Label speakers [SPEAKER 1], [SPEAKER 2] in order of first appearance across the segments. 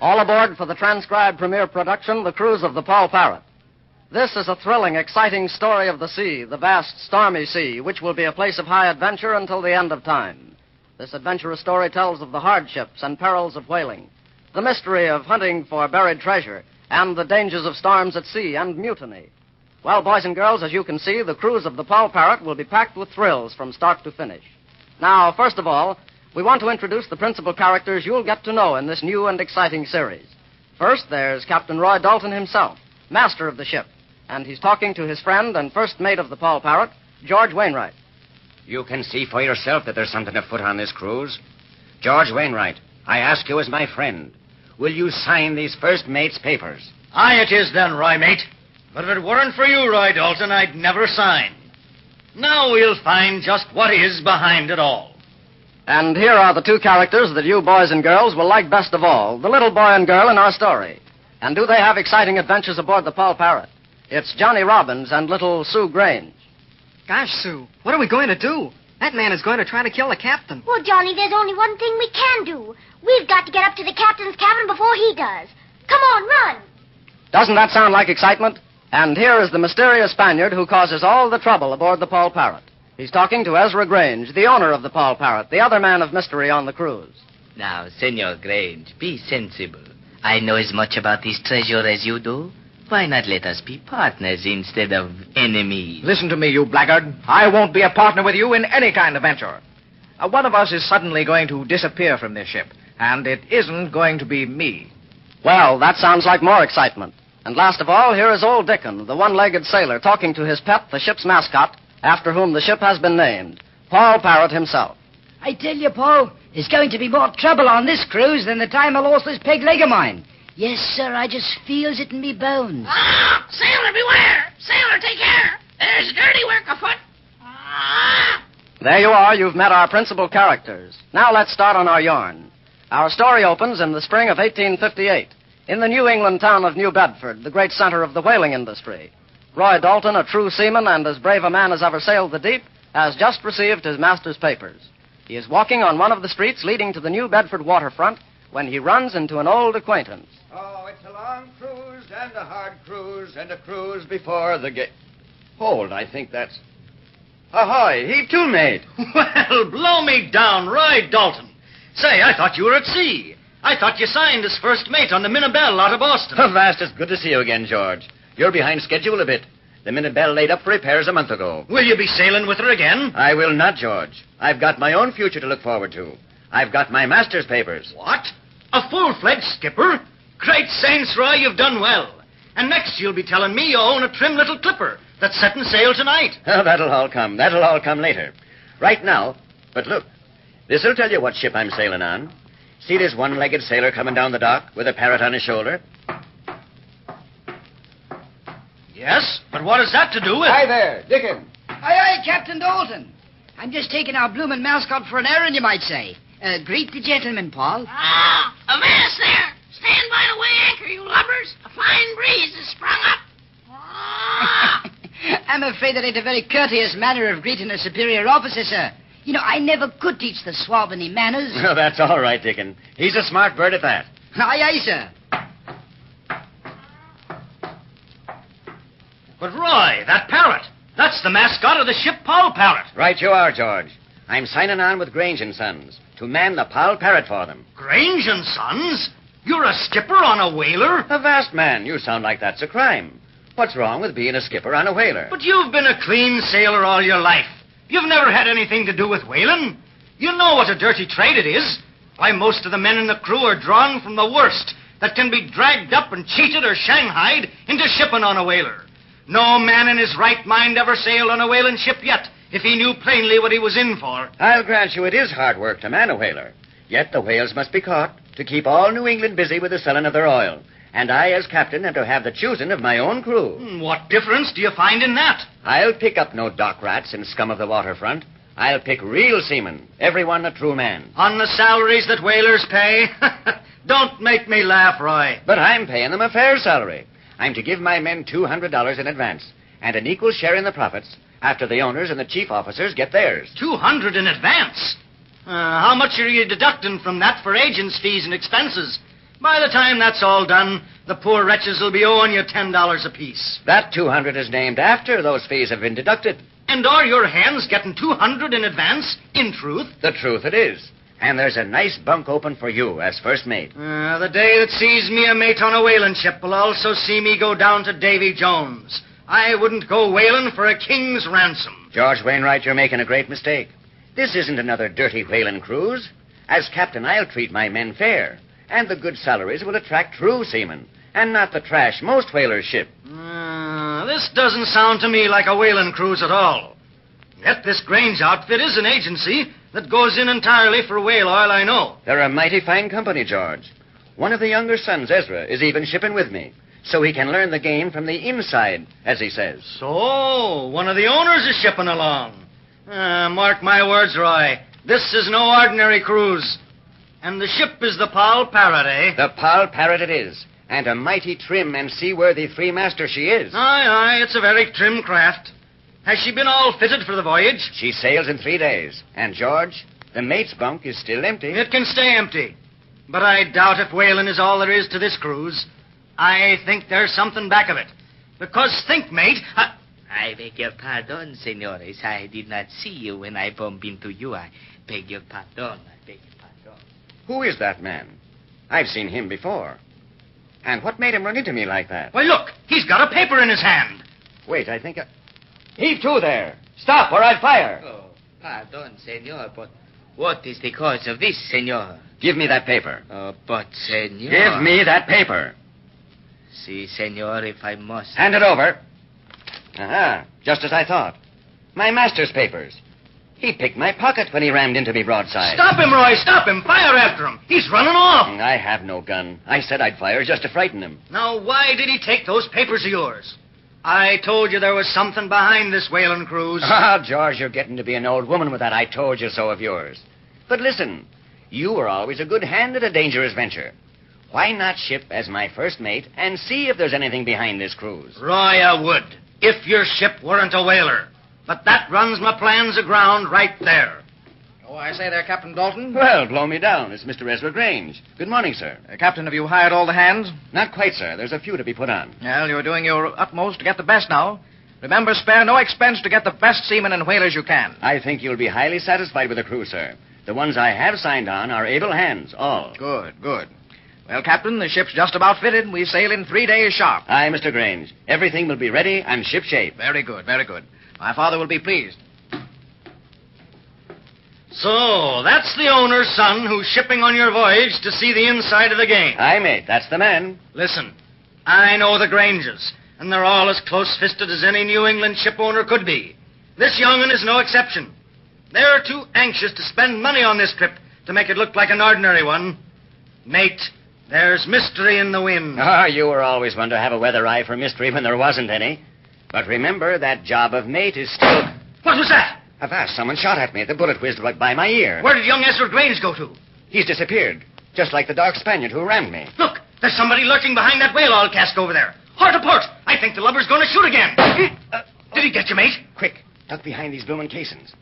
[SPEAKER 1] All aboard for the transcribed premiere production, The Cruise of the Paul Parrot. This is a thrilling, exciting story of the sea, the vast, stormy sea, which will be a place of high adventure until the end of time. This adventurous story tells of the hardships and perils of whaling, the mystery of hunting for buried treasure, and the dangers of storms at sea and mutiny. Well, boys and girls, as you can see, The Cruise of the Paul Parrot will be packed with thrills from start to finish. Now, first of all, we want to introduce the principal characters you'll get to know in this new and exciting series. First, there's Captain Roy Dalton himself, master of the ship, and he's talking to his friend and first mate of the Paul Parrot, George Wainwright.
[SPEAKER 2] You can see for yourself that there's something afoot on this cruise. George Wainwright, I ask you as my friend, will you sign these first mate's papers?
[SPEAKER 3] Aye, it is then, Roy, mate. But if it weren't for you, Roy Dalton, I'd never sign. Now we'll find just what is behind it all.
[SPEAKER 1] And here are the two characters that you boys and girls will like best of all, the little boy and girl in our story. And do they have exciting adventures aboard the Paul Parrot? It's Johnny Robbins and little Sue Grange.
[SPEAKER 4] Gosh, Sue, what are we going to do? That man is going to try to kill the captain.
[SPEAKER 5] Well, Johnny, there's only one thing we can do. We've got to get up to the captain's cabin before he does. Come on, run.
[SPEAKER 1] Doesn't that sound like excitement? And here is the mysterious Spaniard who causes all the trouble aboard the Paul Parrot. He's talking to Ezra Grange, the owner of the Paul Parrot, the other man of mystery on the cruise.
[SPEAKER 6] Now, Senor Grange, be sensible. I know as much about this treasure as you do. Why not let us be partners instead of enemies?
[SPEAKER 7] Listen to me, you blackguard. I won't be a partner with you in any kind of venture. One of us is suddenly going to disappear from this ship, and it isn't going to be me.
[SPEAKER 1] Well, that sounds like more excitement. And last of all, here is old Dickon, the one-legged sailor, talking to his pet, the ship's mascot, after whom the ship has been named, Paul Parrot himself.
[SPEAKER 8] I tell you, Paul, there's going to be more trouble on this cruise than the time I lost this peg leg of mine. Yes, sir, I just feels it in me bones.
[SPEAKER 9] Ah! Sailor, beware! Sailor, take care! There's dirty work afoot! Ah!
[SPEAKER 1] There you are. You've met our principal characters. Now let's start on our yarn. Our story opens in the spring of 1858, in the New England town of New Bedford, the great center of the whaling industry. Roy Dalton, a true seaman and as brave a man as ever sailed the deep, has just received his master's papers. He is walking on one of the streets leading to the New Bedford waterfront when he runs into an old acquaintance.
[SPEAKER 2] Oh, it's a long cruise and a hard cruise and a cruise before the gate. Hold, I think that's... Ahoy, heave to, mate.
[SPEAKER 3] Well, blow me down, Roy Dalton. Say, I thought you were at sea. I thought you signed as first mate on the Minabelle out of Boston.
[SPEAKER 2] Avast, it's good to see you again, George. You're behind schedule a bit. The Minabelle laid up for repairs a month ago.
[SPEAKER 3] Will you be sailing with her again?
[SPEAKER 2] I will not, George. I've got my own future to look forward to. I've got my master's papers.
[SPEAKER 3] What? A full-fledged skipper? Great saints, Roy, you've done well. And next you'll be telling me you own a trim little clipper that's setting sail tonight.
[SPEAKER 2] Oh, that'll all come. That'll all come later. Right now, but look, this'll tell you what ship I'm sailing on. See this one-legged sailor coming down the dock with a parrot on his shoulder?
[SPEAKER 3] Yes, but what has that to do with...
[SPEAKER 2] Hi there, Dickon.
[SPEAKER 8] Aye, aye, Captain Dalton. I'm just taking our bloomin' mascot for an errand, you might say. Greet the gentleman, Paul.
[SPEAKER 9] Ah! Avast there! Stand by to weigh anchor, you lubbers! A fine breeze has sprung up! Ah!
[SPEAKER 8] I'm afraid that ain't a very courteous manner of greeting a superior officer, sir. You know, I never could teach the swab any manners.
[SPEAKER 2] Oh, that's all right, Dickon. He's a smart bird at that.
[SPEAKER 8] Aye, aye, sir.
[SPEAKER 3] But, Roy, that parrot, that's the mascot of the ship Paul Parrot.
[SPEAKER 2] Right you are, George. I'm signing on with Grange and Sons to man the Paul Parrot for them.
[SPEAKER 3] Grange and Sons? You're a skipper on a whaler?
[SPEAKER 2] Avast, man. You sound like that's a crime. What's wrong with being a skipper on a whaler?
[SPEAKER 3] But you've been a clean sailor all your life. You've never had anything to do with whaling. You know what a dirty trade it is. Why, most of the men in the crew are drawn from the worst that can be dragged up and cheated or shanghaied into shipping on a whaler. No man in his right mind ever sailed on a whaling ship yet, if he knew plainly what he was in for.
[SPEAKER 2] I'll grant you it is hard work to man a whaler. Yet the whales must be caught to keep all New England busy with the selling of their oil. And I, as captain, am to have the choosing of my own crew.
[SPEAKER 3] What difference do you find in that?
[SPEAKER 2] I'll pick up no dock rats and scum of the waterfront. I'll pick real seamen, everyone a true man.
[SPEAKER 3] On the salaries that whalers pay? Don't make me laugh, Roy.
[SPEAKER 2] But I'm paying them a fair salary. I'm to give my men $200 in advance, and an equal share in the profits after the owners and the chief officers get theirs.
[SPEAKER 3] $200 in advance? How much are you deducting from that for agents' fees and expenses? By the time that's all done, the poor wretches will be owing you $10 apiece.
[SPEAKER 2] That 200 is named after those fees have been deducted.
[SPEAKER 3] And are your hands getting 200 in advance, in truth?
[SPEAKER 2] The truth it is. And there's a nice bunk open for you as first mate.
[SPEAKER 3] The day that sees me a mate on a whaling ship will also see me go down to Davy Jones. I wouldn't go whaling for a king's ransom.
[SPEAKER 2] George Wainwright, you're making a great mistake. This isn't another dirty whaling cruise. As captain, I'll treat my men fair. And the good salaries will attract true seamen, and not the trash most whalers ship.
[SPEAKER 3] This doesn't sound to me like a whaling cruise at all. Yet this Grange outfit is an agency that goes in entirely for whale oil, I know.
[SPEAKER 2] They're a mighty fine company, George. One of the younger sons, Ezra, is even shipping with me, so he can learn the game from the inside, as he says.
[SPEAKER 3] So, one of the owners is shipping along. Mark my words, Roy. This is no ordinary cruise. And the ship is the Parrot, eh?
[SPEAKER 2] The Parrot it is, and a mighty trim and seaworthy three-master she is.
[SPEAKER 3] Aye, it's a very trim craft. Has she been all fitted for the voyage?
[SPEAKER 2] She sails in 3 days. And, George, the mate's bunk is still empty.
[SPEAKER 3] It can stay empty. But I doubt if whaling is all there is to this cruise. I think there's something back of it. Because think, mate...
[SPEAKER 6] I beg your pardon, senores. I did not see you when I bumped into you. I beg your pardon. I beg your pardon.
[SPEAKER 2] Who is that man? I've seen him before. And what made him run into me like that?
[SPEAKER 3] Why, look, he's got a paper in his hand.
[SPEAKER 2] Wait, I think Heave to there. Stop, or I'll fire.
[SPEAKER 6] Oh, pardon, senor, but what is the cause of this, senor?
[SPEAKER 2] Give me that paper.
[SPEAKER 6] But, senor...
[SPEAKER 2] Give me that paper.
[SPEAKER 6] Si, senor, if I must...
[SPEAKER 2] Hand it over. Aha, just as I thought. My master's papers. He picked my pocket when he rammed into me broadside.
[SPEAKER 3] Stop him, Roy, stop him. Fire after him. He's running off.
[SPEAKER 2] I have no gun. I said I'd fire just to frighten him.
[SPEAKER 3] Now, why did he take those papers of yours? I told you there was something behind this whaling cruise.
[SPEAKER 2] Ah, George, you're getting to be an old woman with that I told you so of yours. But listen, you were always a good hand at a dangerous venture. Why not ship as my first mate and see if there's anything behind this cruise?
[SPEAKER 3] Roy, I would, if your ship weren't a whaler. But that runs my plans aground right there.
[SPEAKER 7] Oh, I say there, Captain Dalton.
[SPEAKER 2] Well, blow me down. It's Mr. Ezra Grange. Good morning, sir.
[SPEAKER 7] Captain, have you hired all the hands?
[SPEAKER 2] Not quite, sir. There's a few to be put on.
[SPEAKER 7] Well, you're doing your utmost to get the best now. Remember, spare no expense to get the best seamen and whalers you can.
[SPEAKER 2] I think you'll be highly satisfied with the crew, sir. The ones I have signed on are able hands, all.
[SPEAKER 7] Good, good. Well, Captain, the ship's just about fitted. We sail in 3 days sharp.
[SPEAKER 2] Aye, Mr. Grange. Everything will be ready and shipshape.
[SPEAKER 7] Very good, very good. My father will be pleased.
[SPEAKER 3] So, that's the owner's son who's shipping on your voyage to see the inside of the game.
[SPEAKER 2] Aye, mate. That's the man.
[SPEAKER 3] Listen, I know the Granges, and they're all as close-fisted as any New England ship owner could be. This young'un is no exception. They're too anxious to spend money on this trip to make it look like an ordinary one. Mate, there's mystery in the wind.
[SPEAKER 2] Ah, you were always one to have a weather eye for mystery when there wasn't any. But remember, that job of mate is still...
[SPEAKER 3] What was that?
[SPEAKER 2] Avast, someone shot at me. The bullet whizzed right by my ear.
[SPEAKER 3] Where did young Ezra Grange go to?
[SPEAKER 2] He's disappeared, just like the dark Spaniard who rammed me.
[SPEAKER 3] Look, there's somebody lurking behind that whale oil cask over there. Hard to port. I think the lubber's going to shoot again. Did he get you, mate?
[SPEAKER 2] Quick, duck behind these bloomin' casings.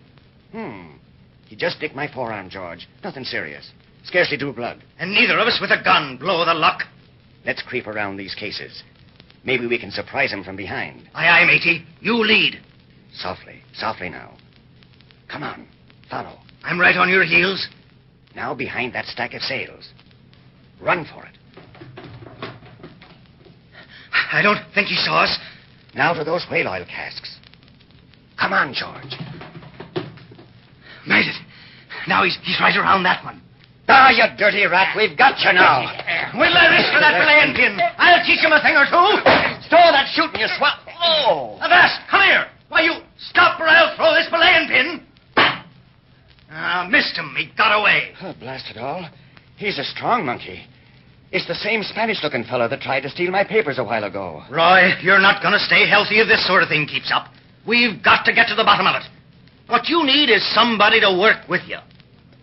[SPEAKER 2] He just nicked my forearm, George. Nothing serious. Scarcely drew blood.
[SPEAKER 3] And neither of us with a gun, blow the luck.
[SPEAKER 2] Let's creep around these cases. Maybe we can surprise him from behind.
[SPEAKER 3] Aye, aye, matey. You lead.
[SPEAKER 2] Softly, softly now. Come on, follow.
[SPEAKER 3] I'm right on your heels.
[SPEAKER 2] Now behind that stack of sails. Run for it.
[SPEAKER 3] I don't think he saw us.
[SPEAKER 2] Now to those whale oil casks. Come on, George.
[SPEAKER 3] Made it. Now he's right around that one.
[SPEAKER 2] Ah, you dirty rat. We've got you now.
[SPEAKER 3] We'll let risk for that belaying pin. I'll teach him a thing or two.
[SPEAKER 2] Stow that shooting, you swell. Oh.
[SPEAKER 3] Avast, come here. Why, you stop or I'll throw this belaying pin. Missed him. He got away.
[SPEAKER 2] Oh, blast it all. He's a strong monkey. It's the same Spanish-looking fellow that tried to steal my papers a while ago.
[SPEAKER 3] Roy, you're not going to stay healthy if this sort of thing keeps up. We've got to get to the bottom of it. What you need is somebody to work with you.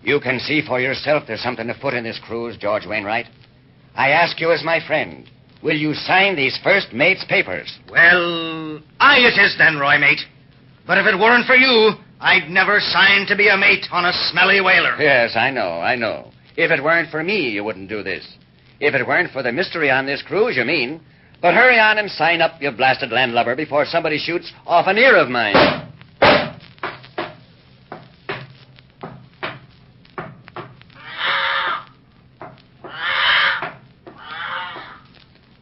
[SPEAKER 2] You can see for yourself there's something afoot in this cruise, George Wainwright. I ask you as my friend, will you sign these first mate's papers?
[SPEAKER 3] Well, aye it is then, Roy, mate. But if it weren't for you, I'd never sign to be a mate on a smelly whaler.
[SPEAKER 2] Yes, I know. If it weren't for me, you wouldn't do this. If it weren't for the mystery on this cruise, you mean. But hurry on and sign up, you blasted landlubber, before somebody shoots off an ear of mine.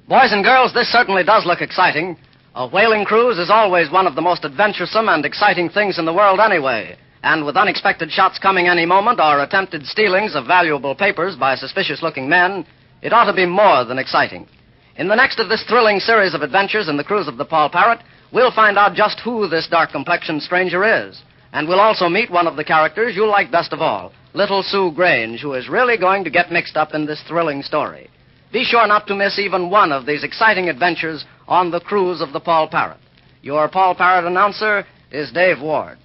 [SPEAKER 1] Boys and girls, this certainly does look exciting. A whaling cruise is always one of the most adventuresome and exciting things in the world anyway. And with unexpected shots coming any moment or attempted stealings of valuable papers by suspicious-looking men, it ought to be more than exciting. In the next of this thrilling series of adventures in the cruise of the Paul Parrot, we'll find out just who this dark-complexioned stranger is. And we'll also meet one of the characters you'll like best of all, Little Sue Grange, who is really going to get mixed up in this thrilling story. Be sure not to miss even one of these exciting adventures on the cruise of the Paul Parrot. Your Paul Parrot announcer is Dave Ward.